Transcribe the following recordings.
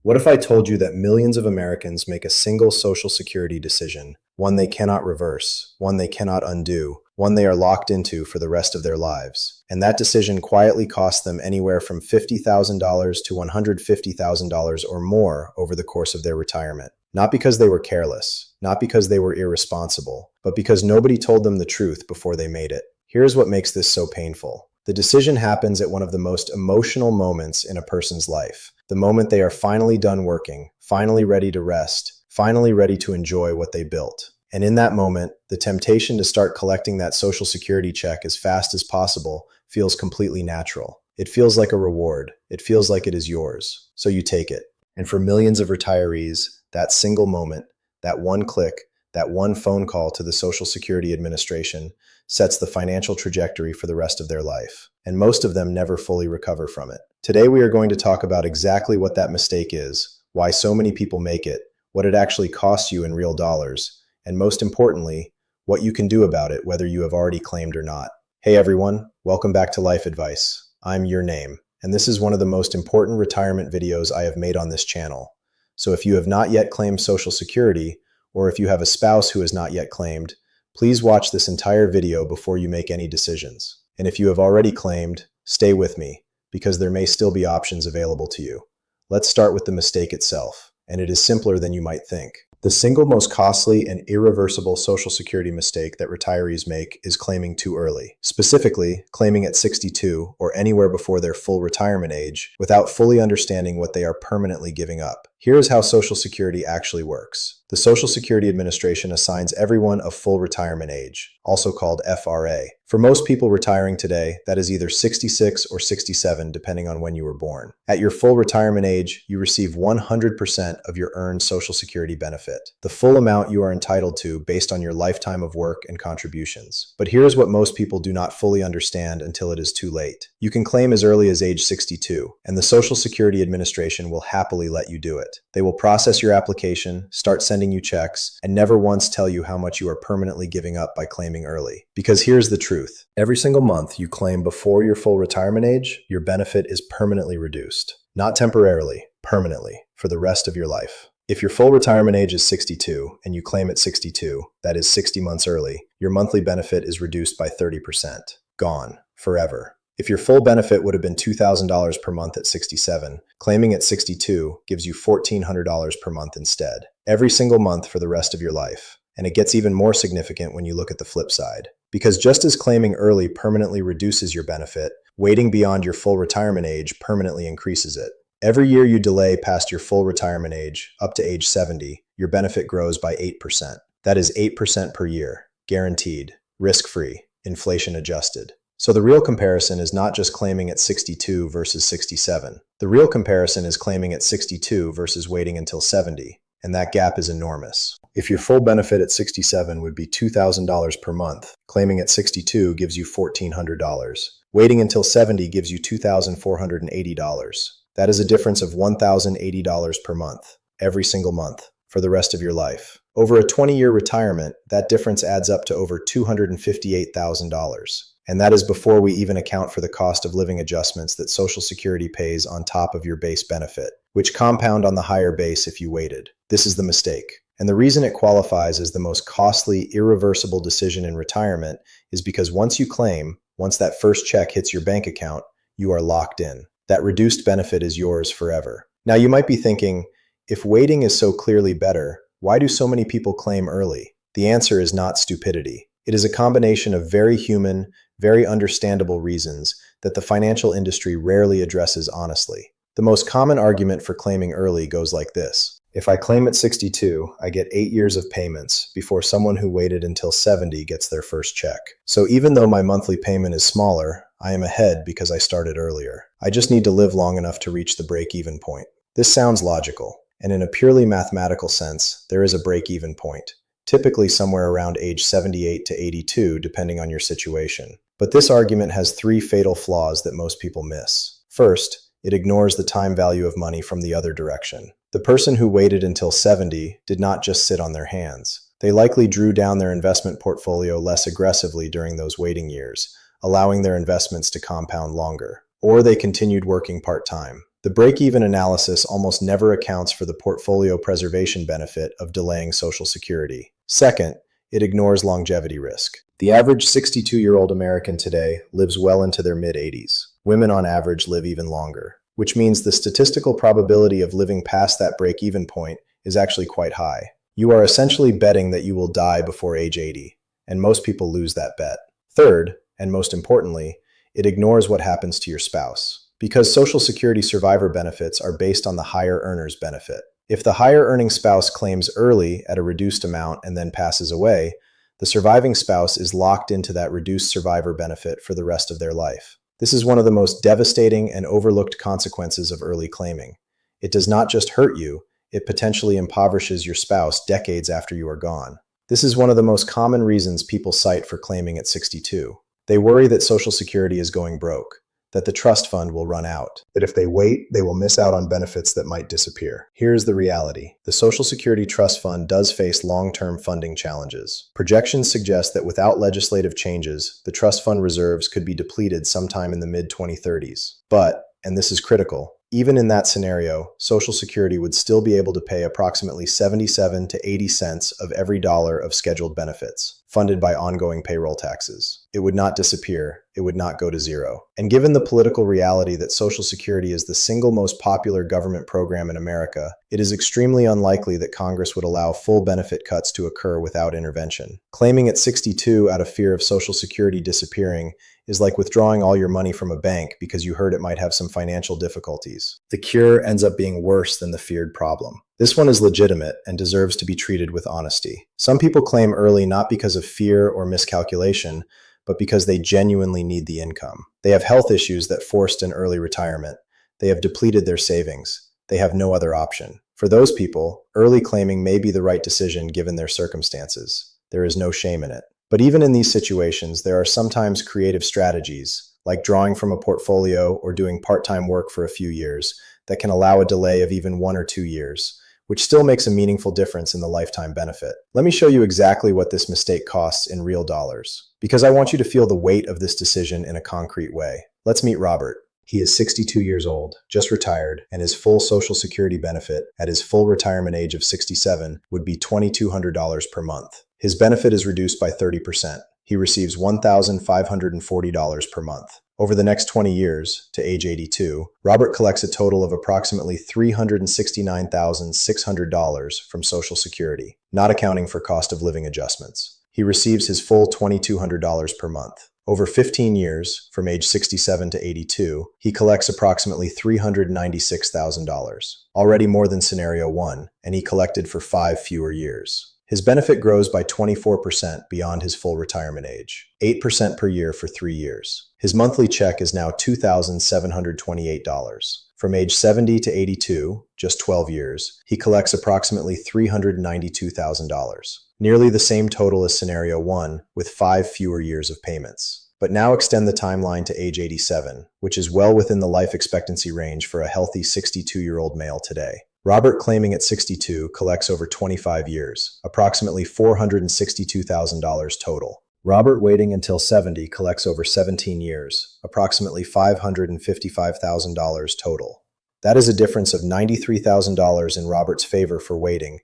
What if I told you that millions of Americans make a single Social Security decision, one they cannot reverse, one they cannot undo, one they are locked into for the rest of their lives, and that decision quietly costs them anywhere from $50,000 to $150,000 or more over the course of their retirement? Not because they were careless, not because they were irresponsible, but because nobody told them the truth before they made it. Here's what makes this so painful. The decision happens at one of the most emotional moments in a person's life, the moment they are finally done working, finally ready to rest, finally ready to enjoy what they built. And in that moment, the temptation to start collecting that Social Security check as fast as possible feels completely natural. It feels like a reward. It feels like it is yours. So you take it. And for millions of retirees, that single moment, that one click, that one phone call to the Social Security Administration sets the financial trajectory for the rest of their life. And most of them never fully recover from it. Today, we are going to talk about exactly what that mistake is, why so many people make it, what it actually costs you in real dollars, and most importantly, what you can do about it, whether you have already claimed or not. Hey everyone, welcome back to Life Advice. I'm Your Name, and this is one of the most important retirement videos I have made on this channel. So if you have not yet claimed Social Security, or if you have a spouse who has not yet claimed, please watch this entire video before you make any decisions. And if you have already claimed, stay with me, because there may still be options available to you. Let's start with the mistake itself, and it is simpler than you might think. The single most costly and irreversible Social Security mistake that retirees make is claiming too early. Specifically, claiming at 62 or anywhere before their full retirement age without fully understanding what they are permanently giving up. Here is how Social Security actually works. The Social Security Administration assigns everyone a full retirement age, also called FRA. For most people retiring today, that is either 66 or 67, depending on when you were born. At your full retirement age, you receive 100% of your earned Social Security benefit, the full amount you are entitled to based on your lifetime of work and contributions. But here's what most people do not fully understand until it is too late. You can claim as early as age 62, and the Social Security Administration will happily let you do it. They will process your application, start sending you checks, and never once tell you how much you are permanently giving up by claiming early. Because here's the truth. Every single month you claim before your full retirement age, your benefit is permanently reduced. Not temporarily, permanently, for the rest of your life. If your full retirement age is 62 and you claim at 62, that is 60 months early, your monthly benefit is reduced by 30%. Gone. Forever. If your full benefit would have been $2,000 per month at 67, claiming at 62 gives you $1,400 per month instead, every single month for the rest of your life. And it gets even more significant when you look at the flip side. Because just as claiming early permanently reduces your benefit, waiting beyond your full retirement age permanently increases it. Every year you delay past your full retirement age, up to age 70, your benefit grows by 8%. That is 8% per year, guaranteed, risk-free, inflation adjusted. So the real comparison is not just claiming at 62 versus 67. The real comparison is claiming at 62 versus waiting until 70, and that gap is enormous. If your full benefit at 67 would be $2,000 per month, claiming at 62 gives you $1,400. Waiting until 70 gives you $2,480. That is a difference of $1,080 per month, every single month, for the rest of your life. Over a 20-year retirement, that difference adds up to over $258,000. And that is before we even account for the cost of living adjustments that Social Security pays on top of your base benefit, which compound on the higher base if you waited. This is the mistake. And the reason it qualifies as the most costly, irreversible decision in retirement is because once you claim, once that first check hits your bank account, you are locked in. That reduced benefit is yours forever. Now you might be thinking, if waiting is so clearly better, why do so many people claim early? The answer is not stupidity. It is a combination of very human, very understandable reasons that the financial industry rarely addresses honestly. The most common argument for claiming early goes like this. If I claim at 62, I get 8 years of payments before someone who waited until 70 gets their first check. So even though my monthly payment is smaller, I am ahead because I started earlier. I just need to live long enough to reach the break-even point. This sounds logical, and in a purely mathematical sense, there is a break-even point, typically somewhere around age 78 to 82, depending on your situation. But this argument has 3 fatal flaws that most people miss. First, it ignores the time value of money from the other direction. The person who waited until 70 did not just sit on their hands. They likely drew down their investment portfolio less aggressively during those waiting years, allowing their investments to compound longer. Or they continued working part-time. The break-even analysis almost never accounts for the portfolio preservation benefit of delaying Social Security. Second, it ignores longevity risk. The average 62-year-old American today lives well into their mid-80s. Women on average live even longer, which means the statistical probability of living past that break-even point is actually quite high. You are essentially betting that you will die before age 80, and most people lose that bet. Third, and most importantly, it ignores what happens to your spouse. Because Social Security survivor benefits are based on the higher earner's benefit. If the higher earning spouse claims early at a reduced amount and then passes away, the surviving spouse is locked into that reduced survivor benefit for the rest of their life. This is one of the most devastating and overlooked consequences of early claiming. It does not just hurt you, it potentially impoverishes your spouse decades after you are gone. This is one of the most common reasons people cite for claiming at 62. They worry that Social Security is going broke, that the trust fund will run out, that if they wait, they will miss out on benefits that might disappear. Here's the reality. The Social Security Trust Fund does face long-term funding challenges. Projections suggest that without legislative changes, the trust fund reserves could be depleted sometime in the mid-2030s. But, and this is critical, even in that scenario, Social Security would still be able to pay approximately 77 to 80 cents of every dollar of scheduled benefits, funded by ongoing payroll taxes. It would not disappear. It would not go to zero. And given the political reality that Social Security is the single most popular government program in America, it is extremely unlikely that Congress would allow full benefit cuts to occur without intervention. Claiming at 62 out of fear of Social Security disappearing is like withdrawing all your money from a bank because you heard it might have some financial difficulties. The cure ends up being worse than the feared problem. This one is legitimate and deserves to be treated with honesty. Some people claim early not because of fear or miscalculation, but because they genuinely need the income. They have health issues that forced an early retirement. They have depleted their savings. They have no other option. For those people, early claiming may be the right decision given their circumstances. There is no shame in it. But even in these situations, there are sometimes creative strategies, like drawing from a portfolio or doing part-time work for a few years, that can allow a delay of even 1 or 2 years, which still makes a meaningful difference in the lifetime benefit. Let me show you exactly what this mistake costs in real dollars, because I want you to feel the weight of this decision in a concrete way. Let's meet Robert. He is 62 years old, just retired, and his full Social Security benefit at his full retirement age of 67 would be $2,200 per month. His benefit is reduced by 30%. He receives $1,540 per month. Over the next 20 years, to age 82, Robert collects a total of approximately $369,600 from Social Security, not accounting for cost of living adjustments. He receives his full $2,200 per month. Over 15 years, from age 67 to 82, he collects approximately $396,000, already more than Scenario 1, and he collected for 5 fewer years. His benefit grows by 24% beyond his full retirement age, 8% per year for 3 years. His monthly check is now $2,728. From age 70 to 82, just 12 years, he collects approximately $392,000, nearly the same total as Scenario 1, with 5 fewer years of payments. But now extend the timeline to age 87, which is well within the life expectancy range for a healthy 62-year-old male today. Robert, claiming at 62, collects over 25 years, approximately $462,000 total. Robert, waiting until 70, collects over 17 years, approximately $555,000 total. That is a difference of $93,000 in Robert's favor for waiting,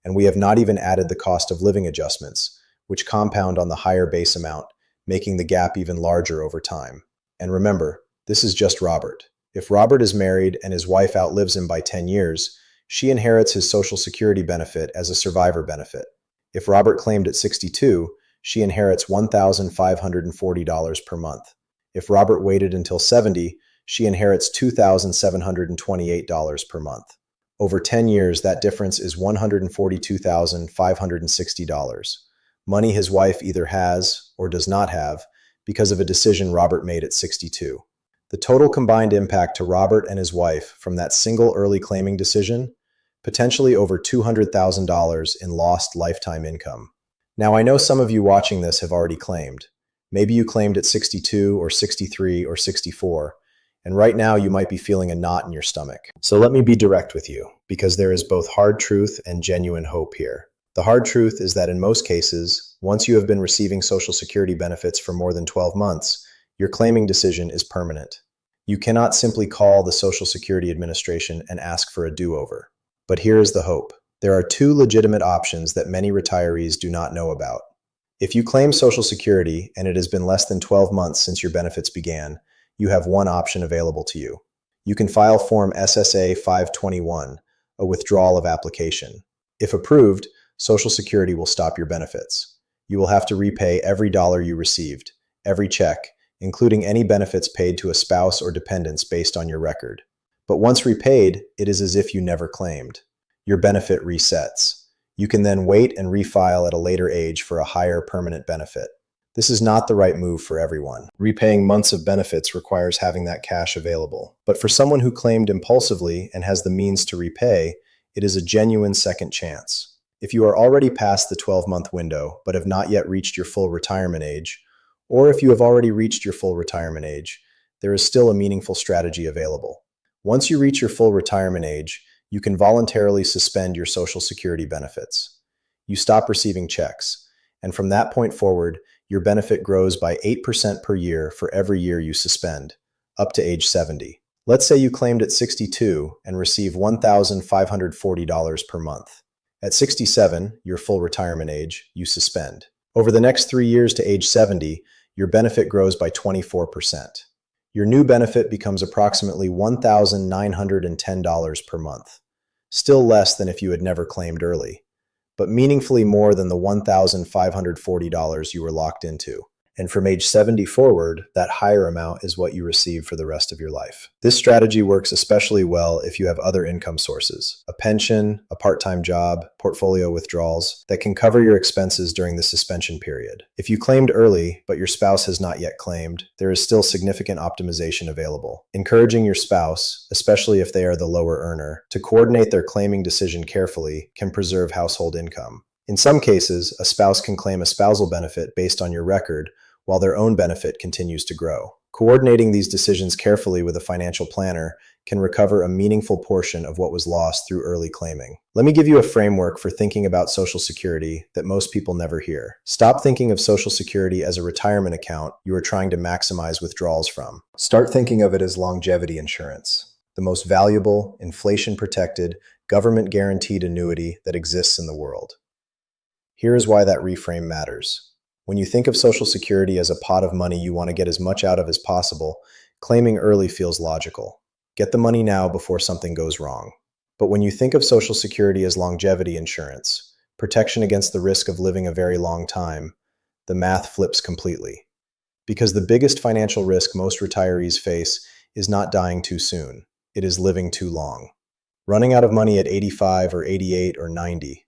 and we have not even added the cost of living adjustments, which compound on the higher base amount, making the gap even larger over time. And remember, this is just Robert. If Robert is married and his wife outlives him by 10 years, she inherits his Social Security benefit as a survivor benefit. If Robert claimed at 62, she inherits $1,540 per month. If Robert waited until 70, she inherits $2,728 per month. Over 10 years, that difference is $142,560, money his wife either has or does not have because of a decision Robert made at 62. The total combined impact to Robert and his wife from that single early claiming decision, potentially over $200,000 in lost lifetime income. Now, I know some of you watching this have already claimed. Maybe you claimed at 62 or 63 or 64, and right now you might be feeling a knot in your stomach. So let me be direct with you, because there is both hard truth and genuine hope here. The hard truth is that in most cases, once you have been receiving Social Security benefits for more than 12 months, your claiming decision is permanent. You cannot simply call the Social Security Administration and ask for a do-over. But here is the hope. There are two legitimate options that many retirees do not know about. If you claim Social Security and it has been less than 12 months since your benefits began, you have one option available to you. You can file Form SSA 521, a withdrawal of application. If approved, Social Security will stop your benefits. You will have to repay every dollar you received, every check, including any benefits paid to a spouse or dependents based on your record. But once repaid, it is as if you never claimed. Your benefit resets. You can then wait and refile at a later age for a higher permanent benefit. This is not the right move for everyone. Repaying months of benefits requires having that cash available. But for someone who claimed impulsively and has the means to repay, it is a genuine second chance. If you are already past the 12-month window but have not yet reached your full retirement age, or if you have already reached your full retirement age, there is still a meaningful strategy available. Once you reach your full retirement age, you can voluntarily suspend your Social Security benefits. You stop receiving checks, and from that point forward, your benefit grows by 8% per year for every year you suspend, up to age 70. Let's say you claimed at 62 and receive $1,540 per month. At 67, your full retirement age, you suspend. Over the next 3 years to age 70, your benefit grows by 24%. Your new benefit becomes approximately $1,910 per month. Still less than if you had never claimed early, but meaningfully more than the $1,540 you were locked into. And from age 70 forward, that higher amount is what you receive for the rest of your life. This strategy works especially well if you have other income sources, a pension, a part-time job, portfolio withdrawals that can cover your expenses during the suspension period. If you claimed early, but your spouse has not yet claimed, there is still significant optimization available. Encouraging your spouse, especially if they are the lower earner, to coordinate their claiming decision carefully can preserve household income. In some cases, a spouse can claim a spousal benefit based on your record, while their own benefit continues to grow. Coordinating these decisions carefully with a financial planner can recover a meaningful portion of what was lost through early claiming. Let me give you a framework for thinking about Social Security that most people never hear. Stop thinking of Social Security as a retirement account you are trying to maximize withdrawals from. Start thinking of it as longevity insurance, the most valuable, inflation-protected, government-guaranteed annuity that exists in the world. Here is why that reframe matters. When you think of Social Security as a pot of money you want to get as much out of as possible, claiming early feels logical. Get the money now before something goes wrong. But when you think of Social Security as longevity insurance, protection against the risk of living a very long time, the math flips completely. Because the biggest financial risk most retirees face is not dying too soon, it is living too long. Running out of money at 85 or 88 or 90.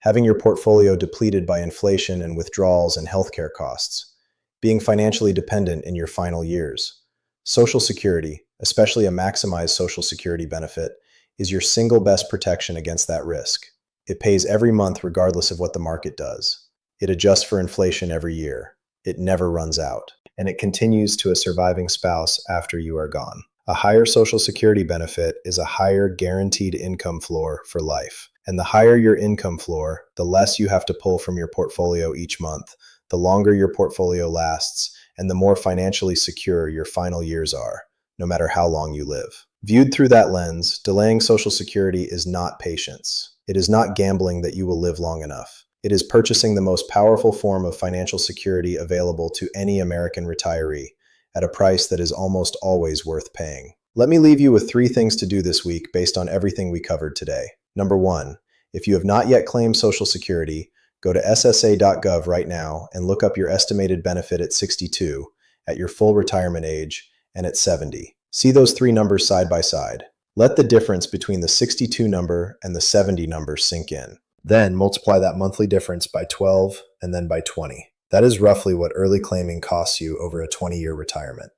Having your portfolio depleted by inflation and withdrawals and healthcare costs, being financially dependent in your final years. Social Security, especially a maximized Social Security benefit, is your single best protection against that risk. It pays every month regardless of what the market does. It adjusts for inflation every year. It never runs out. And it continues to a surviving spouse after you are gone. A higher Social Security benefit is a higher guaranteed income floor for life. And the higher your income floor, the less you have to pull from your portfolio each month, the longer your portfolio lasts, and the more financially secure your final years are, no matter how long you live. Viewed through that lens, delaying Social Security is not patience. It is not gambling that you will live long enough. It is purchasing the most powerful form of financial security available to any American retiree at a price that is almost always worth paying. Let me leave you with 3 things to do this week based on everything we covered today. Number 1, if you have not yet claimed Social Security, go to ssa.gov right now and look up your estimated benefit at 62, at your full retirement age, and at 70. See those 3 numbers side by side. Let the difference between the 62 number and the 70 number sink in. Then multiply that monthly difference by 12 and then by 20. That is roughly what early claiming costs you over a 20-year retirement.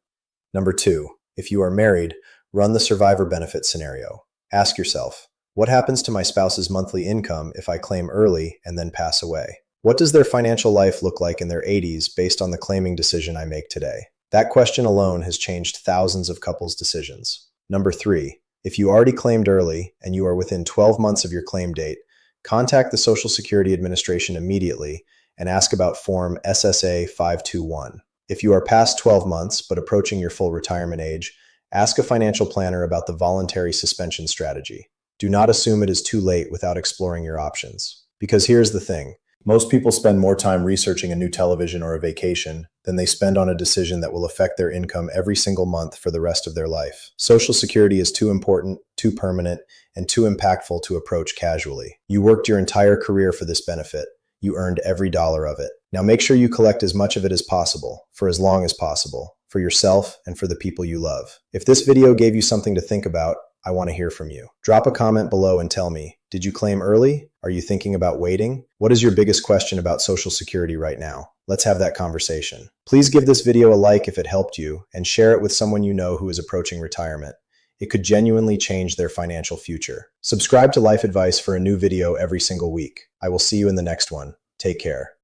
Number 2, if you are married, run the survivor benefit scenario. Ask yourself, what happens to my spouse's monthly income if I claim early and then pass away? What does their financial life look like in their 80s based on the claiming decision I make today? That question alone has changed thousands of couples' decisions. Number 3, if you already claimed early and you are within 12 months of your claim date, contact the Social Security Administration immediately and ask about Form SSA 521. If you are past 12 months but approaching your full retirement age, Ask a financial planner about the voluntary suspension strategy. Do not assume it is too late without exploring your options. Because here's the thing. Most people spend more time researching a new television or a vacation than they spend on a decision that will affect their income every single month for the rest of their life. Social Security is too important, too permanent, and too impactful to approach casually. You worked your entire career for this benefit. You earned every dollar of it. Now make sure you collect as much of it as possible, for as long as possible, for yourself and for the people you love. If this video gave you something to think about, I want to hear from you. Drop a comment below and tell me, did you claim early? Are you thinking about waiting? What is your biggest question about Social Security right now? Let's have that conversation. Please give this video a like if it helped you and share it with someone you know who is approaching retirement. It could genuinely change their financial future. Subscribe to Life Advice for a new video every single week. I will see you in the next one. Take care.